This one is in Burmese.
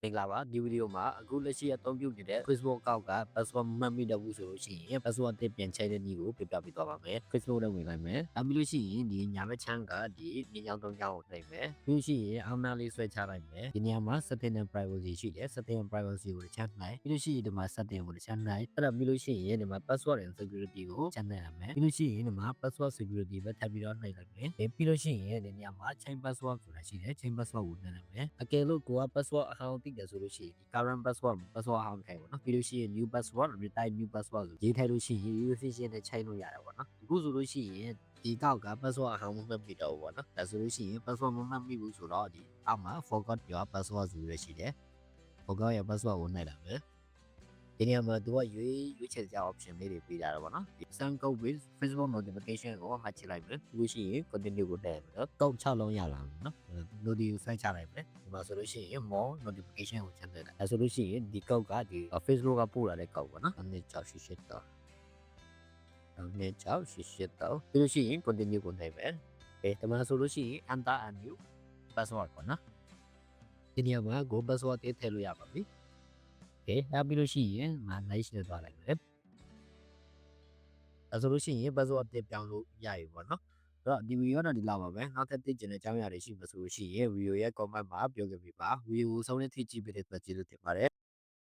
မင်္ဂလာပါဒီဗီဒီယိုမှာအခုလက်ရှိအသုံးပြုနေတဲ့ Facebook account က password မှတ်မိတတ်ဘူးဆိုလို့ရှိရင် password တစ်ပြန်ချိန်တဲ့နည်းကိုပြပြပေးသွားပါမယ် Facebook နဲ့ဝင်လိုက်မယ်နောက်ပြီးလို့ရှိရင်ဒီညာဘက်ချမ်းကဒီမြင်းချောင်းသုံးချောင်းကိုနှိပ်မယ်ပြီးလို့ရှိရင်အောင်နာလေးဆွဲချလိုက်မယ်ဒီနေရာမှာ setting and privacy ရှိတယ် setting and privacy ကိုချမ်းလိုက်ပြီးလို့ရှိရင်ဒီမှာ setting ကိုချမ်းလိုက်အဲ့ဒါပြီးလို့ရှိရင်ဒီမှာ password and security ကိုချမ်းလိုက်ရမယ်ပြီးလို့ရှိရင်ဒီမှာ password security ပဲထပ်ပြီးတော့နှိပ်လိုက်မယ်ပြီးလို့ရှိရင်ဒီနေရာမှာ chain password ဆိုတာရှိတယ် chain password ကိုနှိပ်လိုက်မယ်အကယ်လို့ကိုက password အဟောင်းသိတယ်ဆိုလို့ရှိရင် current password အဟောင်းထိုင်ပေါ့နော်ပြီးလို့ရှိရင် new password retype new password ဆိုရေးထိုင်လို့ရှိရင် usage နဲ့ချိန်လို့ရတယ်ပေါ့နော်အခုဆိုလို့ရှိရင်ဒီကောက်က password အဟောင်းမမှတ်မိတော့ဘူးပေါ့နော်ဒါဆိုလို့ရှိရင် password မမှတ်မိဘူးဆိုတော့ဒီအောက်မှာ forgot your password ဆိုရရှိတယ် forgot your password ကိုနှိပ်လိုက်မယ်ဒီနေရာမှာသူကရွေးချယ်စရာ option လေးတွေပေးထားတယ်ပေါ့နော် send code with Facebook notification ကိုမှတ်ချလိုက်မယ်ပြီးလို့ရှိရင် continue ကိုတက်မယ်နော်ကောက်6လုံးရလာမယ်နော် notification ချလိုက်မယ်ဒီမှာဆိုလို့ရှိရင် more notification ကိုချက်လိုက်ဒါဆိုလို့ရှိရင်ဒီကောက်ကဒီ Facebook ကပို့လာတဲ့ကောက်ပေါ့နော်168တော့168တော့ပြီးလို့ရှိရင် continue ကိုတက်မယ်ဒီမှာဆိုလို့ရှိရင် enter a new password ပေါ့နော်ဒီနေရာမှာ go password ထည့်လို့ရပါပြီနောက်ပြီးလို့ရှိရင်ငါ nice နဲ့သွားလိုက်မယ်ဒါဆိုလို့ရှိရင် password တစ်ပြောင်းလို့ရပြီပေါ့နော်အဲ့တော့ဒီဗီဒီယိုတော့ဒီလောက်ပါပဲနောက်ထပ်သိချင်တဲ့အကြောင်းအရာတွေရှိမှဆိုလို့ရှိရင်ဗီဒီယိုရဲ့ comment မှာပြောခဲ့ပြပါဗီဒီယိုဆုံးတဲ့ထိကြည့်ပေးတဲ့အတွက်ကျေးဇူးတင်ပါတယ်